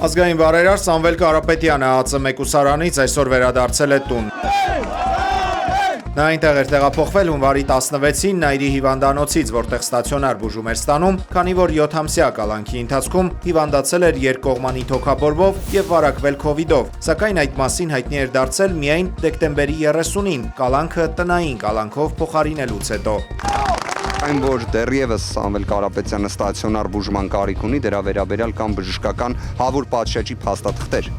Ազգային բարերար Սամվել Կարապետյանը ԱԾ մեկուսարանից այսօր վերադարձել է տուն։ Նա այնտեղ էր տեղափոխվել հունվարի 16-ին Նայիրի հիվանդանոցից, որտեղ ստացիոնար բուժում էր ստանում, քանի որ 7-ամսյա կալանքի ընթացքում հիվանդացել էր երկկողմանի թոքաբորբով եւ վարակվել քովիդով, սակայն այդ մասին հայտնի էր դարձել միայն դեկտեմբերի 30-ին, կալանքը տնային կալանքով փոխարինելուց հետո։ Այն որ դեռևս Սամվել Կարապետյանը ստացիոնար բուժման կարիք ունի, դրա վերաբերյալ կամ բժշկական հավուր պատշաճի փաստաթղթեր։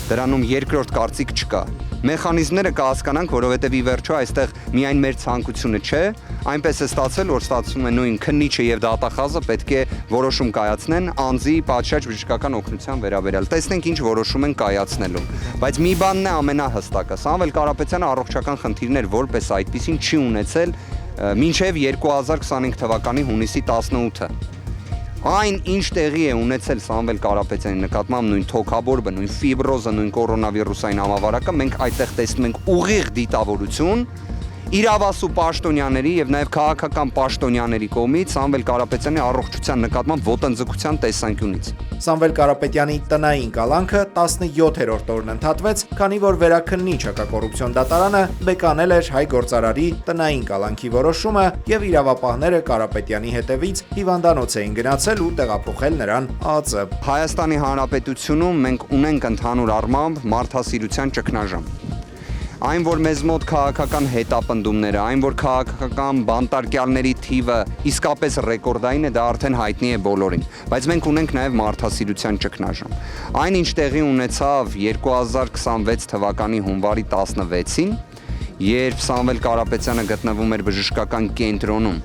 Դրանում երկրորդ կարծիք չկա։ Մեխանիզմները կհասկանանք, որովհետև ի վերջո այստեղ միայն մեր ցանկությունը չէ, այնպես է ստացվել, որ ստացվում է նույն քննիչը եւ դատախազը պետք է որոշում կայացնեն անձի պատշաճ բժշկական օգնության վերաբերյալ։ Տեսնենք ինչ որոշում են կայացնելու։ Բայց մի բանն է ամենահստակը։ Սամվել Կարապետյանը առողջական խնդիրներ որպես այդպեսին չի ունեցել մինչև 2025 թվականի հունիսի 18-ը։ Այն ինչ տեղի է ունեցել Սամվել Կարապետյանի նկատմամբ նույն թոքաբորբը, նույն ֆիբրոզը, նույն կորոնավիրուսային համավարակը, մենք այդտեղ տեսնում ենք ուղիղ դիտավորություն իրավասու պաշտոնյաների եւ նաեւ քաղաքական պաշտոնյաների կողմից Սամվել Կարապետյանի առողջության նկատմամբ ոտնձգության տեսանկյունից։ Սամվել Կարապետյանի տնային կալանքը 17-րդ օրն ընդհատվեց, քանի որ վերաքննիչ հակակոռուպցիոն դատարանը բեկանել էր հայ գործարարի տնային կալանքի որոշումը եւ իրավապահները Կարապետյանի հետևից հիվանդանոց էին գնացել ու տեղափոխել նրան ԱԾ։ Հայաստանի Հանրապետությունում մենք ունենք ընդհանուր առմամբ մարդասիրության ճգնաժամ։ Այն, որ մեզ մոտ քաղաքական հետապնդումները, այն, որ քաղաքական բանտարկյալների թիվը իսկապես ռեկորդային է, դա արդեն հայտնի է բոլորին, բայց մենք ունենք նաև մարդասիրության ճգնաժամ։ Այն, ինչ տեղի ունեցավ 2026 թվականի հունվարի 16-ին, երբ Սամվել Կարապետյանը գտնվում էր բժշկական կենտրոնում,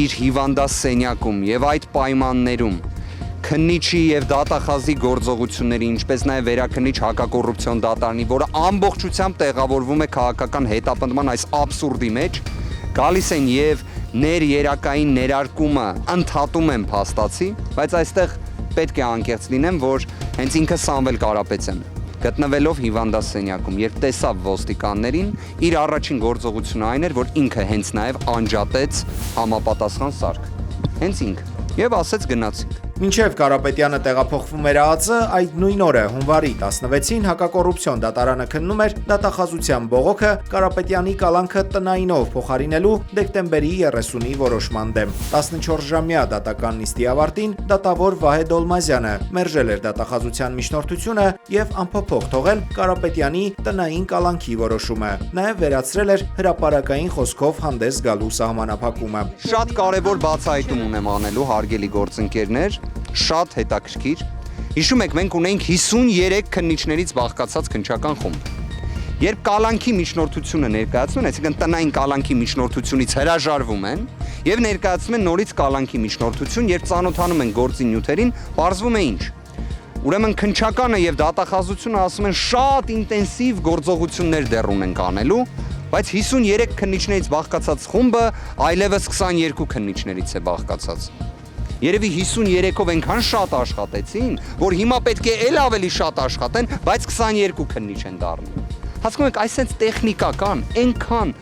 իր հիվանդասենյակում եւ այդ պայմաններում քննիչի եւ դատախազի գործողությունների, ինչպես նաեւ վերաքննիչ հակակոռուպցիոն դատարանի, որը ամբողջությամբ տեղավորվում է քաղաքական հետապնդման այս աբսուրդի մեջ, գալիս են եւ ներերակային ներարկումը ընդհատում են փաստացի, բայց այստեղ պետք է անկեղծ լինեմ, որ հենց ինքը Սամվել Կարապետյանը գտնվելով հիվանդասենյակում, երբ տեսավ ոստիկաններին, իր առաջին գործողությունը այն էր, որ ինքը հենց նաեւ անջատեց համապատասխան սարք։ Հենց ինքը եւ ասեց գնացինք։ Մինչև Կարապետյանը տեղափոխվում էր ԱԾ, այդ նույն օրը հունվարի 16-ին հակակոռուպցիոն դատարանը քննում էր դատախազության բողոքը Կարապետյանի կալանքը տնայինով փոխարինելու դեկտեմբերի 30-ի որոշման դեմ։ 14-ժամյա դատական նիստի ավարտին դատավոր Վահե Դոլմազյանը մերժել էր դատախազության միջնորդությունը եւ անփոփոխ թողել Կարապետյանի տնային կալանքի որոշումը։ Նաեւ վերացրել էր հրապարակային խոսքով հանդես գալու սահմանափակումը։ Շատ կարևոր բացահայտում ունեմ անելու, հարգելի գործընկերներ, շատ հետաքրքիր։ Հիշում եք, մենք ունենք 53 քննիչներից բաղկացած քննչական խումբ։ Երբ կալանքի միջնորդությունը ներկայացնում են, այսինքն տնային կալանքի միջնորդությունից հրաժարվում են եւ ներկայացնում են նորից կալանքի միջնորդություն, երբ ծանոթանում են գործի նյութերին, բարձվում է ինչ։ Ուրեմն քննչականը եւ դատախազությունը ասում են շատ ինտենսիվ գործողություններ դեռ ունենք անելու, բայց 53 քննիչներից բաղկացած խումբը այլևս 22 քննիչներից է բաղկացած։ Երևի 53-ով այնքան շատ աշխատեցին, որ հիմա պետք է էլ ավելի շատ աշխատեն, բայց 22 քննիչ են դառնում։ Հասկանում եք, այսպես տեխնիկական, այնքան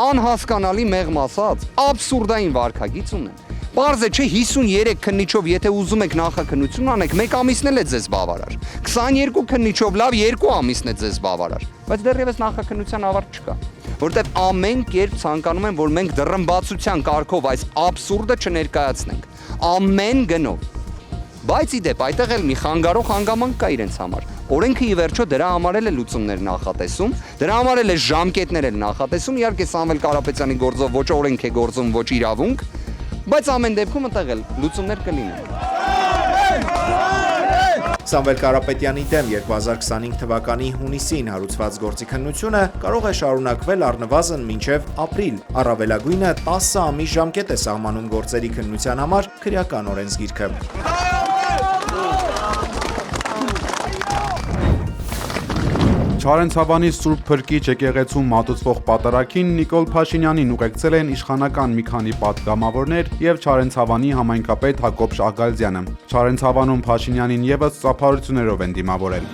անհասկանալի մեղմ ասած, աբսուրդային վարքագիծ ունեն։ Պարզ է, չէ, 53 քննիչով եթե ուզում եք նախաքննություն անեք, 1 ամիսն էլ է ձեզ բավարար։ 22 քննիչով լավ 2 ամիսն է ձեզ բավարար։ Բայց դեռևս նախաքննության ավարտ չկա, որտեղ ամեն կերպ ցանկանում են, որ մենք դռնբացության կարգով այս աբսուրդը չներկայացնենք։ Ամեն գնով։ Բայց ի դեպ այդտեղ էլ մի խանգարող հանգամանք կա իրենց համար։ Օրենքը ի վերջո դրա համար էլ է լուծումներ նախատեսում, դրա համար էլ է ժամկետներ էլ նախատեսում, իհարկե Սամվել Կարապետյանի գործով ոչ օրենք է գործում, ոչ իրավունք, բայց ամեն դեպքում այդտեղ էլ լուծումներ կլինեն։ Սամվել Կարապետյանի դեմ 2025 թվականի հունիսին հարուցված գործի քննությունը կարող է շարունակվել առնվազն մինչև ապրիլ։ Առավելագույնը 10 ամիս ժամկետ է սահմանում գործերի քննության համար քրեական օրենսգիրքը։ Չարենցավանի Սուրբ Փրկիչ եկեղեցում մատուցվող պատարագին Նիկոլ Փաշինյանին ուղեկցել են իշխանական մի քանի պատգամավորներ եւ Չարենցավանի համայնքապետ Հակոբ Շահգալզյանը։ Չարենցավանում Փաշինյանին եւս ծափարություններով են դիմավորել։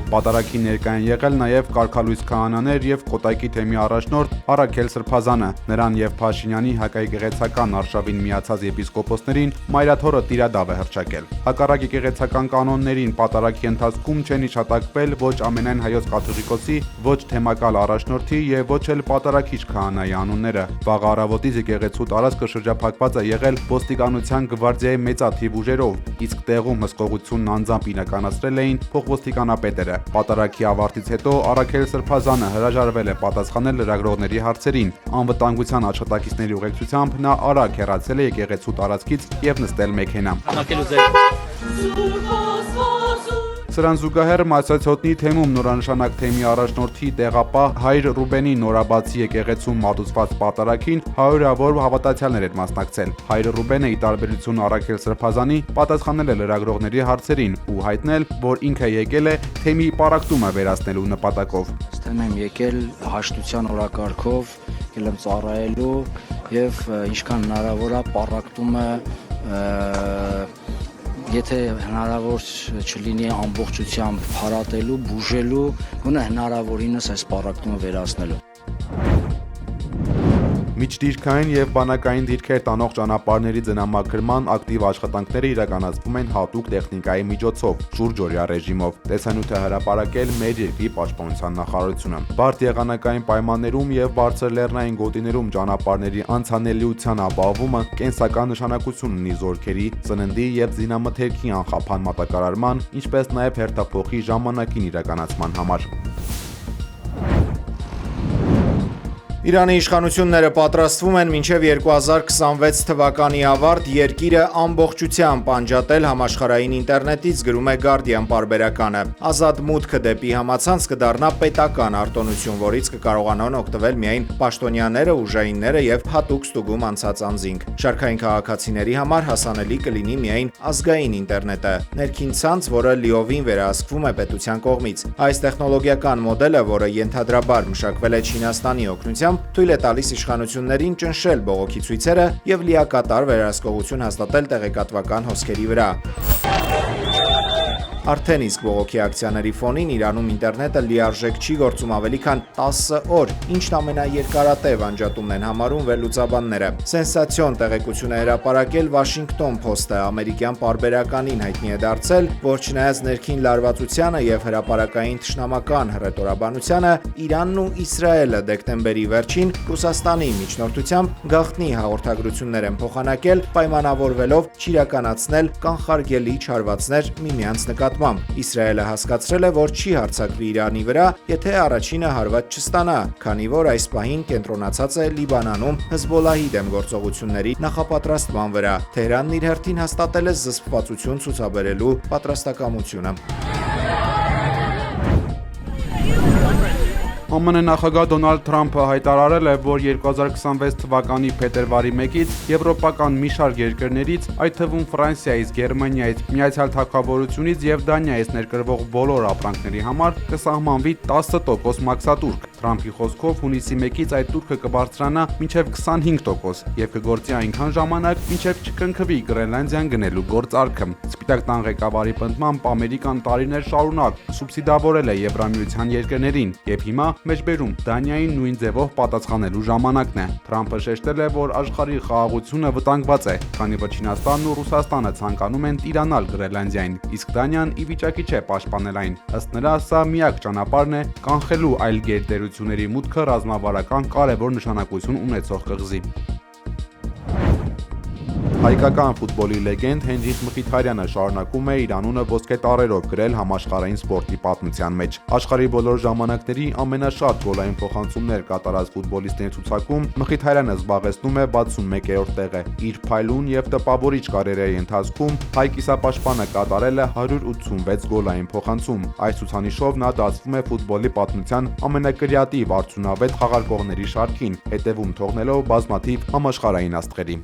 Պատարագին ներկա են եղել նաև Կարգալույս քահանաներ եւ Կոտայքի թեմի առաջնորդ Արաքել Սրբազանը։ Նրան եւ Փաշինյանի հակաեկեղեցական արշավին միացած եպիսկոպոսներին մայրաթորը տիրադավ է հռչակել։ Հակառակ եկեղեցական կանոններին պատարագի ընթացքում չեն հիշատակվել ոչ ամենայն հայոց կաթողիկոսի, ոչ թեմակալ առաջնորդի եւ ոչ էլ պատարագիչ քահանայի անունները։ Վաղ առավոտից եկեղեցու տարածքը շրջափակված է եղել ոստիկանության գվարդիայի մեծաթիվ ուժերով, իսկ տեղում հսկողությունն անձամբ իրականացրել էին փոխոստիկանապետերը։ Պատարագի ավարտից հետո Արաքել Սրբազանը հրաժարվել է պատասխանել լրագրողների հարցերին։ Անվտանգության աշխատակիցների ուղեկցությամբ նա արագ հեռացել է եկեղեցու տարածքից եւ նստել մեքենա։ Սրան զուգահեռ Մասյացոտնի թեմում նորանշանակ թեմի առաջնորդի տեղապահ Հայր Ռուբենի նորաբացի եկեղեցում մատուցված պատարագին հարյուրավոր հավատացյալներ էր մասնակցել։ Հայր Ռուբենը ի տարբերություն Արաքել Սրբազանի պատասխանել է լրագրողների հարցերին ու հայտնել, որ ինքը եկել է թեմի պարակտումը վերացնելու նպատակով։ Ստեմ եմ եկել հաշտության օրակարգով, եկել եմ ծառայելու եւ ինչքան հնարավոր է պարակտումը եթե հնարավոր չլինի ամբողջությամբ փարատելու, բուժելու, գոնե հնարավորինս այս պարակտումը վերացնելու։ Միջդիրքային եւ բանակային դիրքեր տանող ճանապարհների ձնամաքրման ակտիվ աշխատանքները իրականացվում են հատուկ տեխնիկայի միջոցով, շուրջօրյա ռեժիմով։ Տեսանյութը հրապարակել մեր երկրի պաշտպանության նախարարությունը։ Բարդ եղանակային պայմաններում եւ բարձր լեռնային գոտիներում ճանապարհների անցանելիության ապահովումը կենսական նշանակություն ունի զորքերի, ծննդի եւ զինամթերքի անխափան մատակարարման, ինչպես նաեւ հերթափոխի ժամանակին իրականացման համար։ Իրանի իշխանությունները պատրաստվում են մինչև 2026 թվականի ավարտ երկիրը ամբողջությամբ անջատել համաշխարհային ինտերնետից, գրում է Guardian պարբերականը։ Ազատ մուտքը դեպի համացանց կդառնա պետական արտոնություն, որից կկարողանան օգտվել միայն պաշտոնյաները, ուժայինները եւ հատուկ ստուգում անցած անձինք։ Շարքային քաղաքացիների համար հասանելի կլինի միայն ազգային ինտերնետը, ներքին ցանց, որը լիովին վերահսկվում է պետության կողմից։ Այս տեխնոլոգիական մոդելը, որը ենթադրաբար մշակվել է Չինաստանի օգնությամբ, թույլ է տալիս իշխանություններին ճնշել բողոքի ցույցերը եւ լիակատար վերահսկողություն հաստատել տեղեկատվական հոսքերի վրա։ Արդեն իսկ բողոքի ակցիաների ֆոնին Իրանում ինտերնետը լիարժեք չի գործում ավելի քան 10 օր, ինչն ամենաերկարատև անջատումն են համարում վերլուծաբանները։ Սենսացիոն տեղեկություն է հրապարակել Washington Post-ը, ամերիկյան պարբերականին հայտնի է դարձել, որ չնայած ներքին լարվածությանը եւ հրապարակային թշնամական հռետորաբանությանը, Իրանն ու Իսրայելը դեկտեմբերի վերջին Ռուսաստանի միջնորդությամբ գաղտնի հաղորդագրություններ են փոխանակել, պայմանավորվելով չիրականացնել կանխարգելի չարվածներ միմյանց նկատմամբ։ Իսրայելը հասկացրել է, որ չի հարձակվի Իրանի վրա, եթե առաջինը հարված չստանա, քանի որ այս պահին կենտրոնացած է Լիբանանում Հեզբոլլահի դեմ գործողությունների նախապատրաստման վրա։ Թեհրանն իր հերթին հաստատել է զսպվածություն ցուցաբերելու պատրաստակամությունը։ ԱՄՆ նախագահ Դոնալդ Թրամփը հայտարարել է, որ 2026 թվականի փետրվարի 1-ից եվրոպական մի շարք երկրներից, այդ թվում Ֆրանսիայից, Գերմանիայից, Միացյալ Թագավորությունից եւ Դանիայից ներկրվող բոլոր ապրանքների համար կսահմանվի 10% մաքսատուրք։ Թրամփի խոսքով հունիսի 1-ից այդ տուրքը կբարձրանա մինչև 25% եւ կգործի այնքան ժամանակ, մինչև չկնքվի Գրենլանդիան գնելու գործարքը։ Սպիտակ տան ղեկավարի պնդմամբ Ամերիկան տարիներ շարունակ սուբսիդավորել է Եվրամիության երկրներին եւ հիմա մեջբերում Դանիային նույն ձևով պատասխանելու ժամանակն է։ Թրամփը շեշտել է, որ աշխարհի խաղաղությունը վտանգված է, քանի որ Չինաստանն ու Ռուսաստանը ցանկանում են տիրանալ Գրենլանդիային, իսկ Դանիան ի վիճակի չէ պաշտպանել այն։ Ըստ նրա, սա միակ ճանապարհն է կանխելու այլ գերտերությունների մուտքը ռազմավարական կարևոր նշանակություն ունեցող կղզի։ Հայկական ֆուտբոլի լեգենդ Հենրիկ Մխիթարյանը շարունակում է իր անունը ոսկե տառերով գրել համաշխարհային սպորտի պատմության մեջ։ Աշխարհի բոլոր ժամանակների ամենաշատ գոլային փոխանցումներ կատարած ֆուտբոլիստների ցուցակում Մխիթարյանը զբաղեցնում է 61-րդ տեղը։ Իր փայլուն եւ տպավորիչ կարիերայի ընթացքում հայ կիսապաշտպանը կատարել է 186 գոլային փոխանցում։ Այս ցուցանիշով նա դասվում է ֆուտբոլի պատմության ամենակրեատիվ արդյունավետ խաղարկողների շարքին, հետևում թողնելով բազմաթիվ համաշխարհային աստղերի։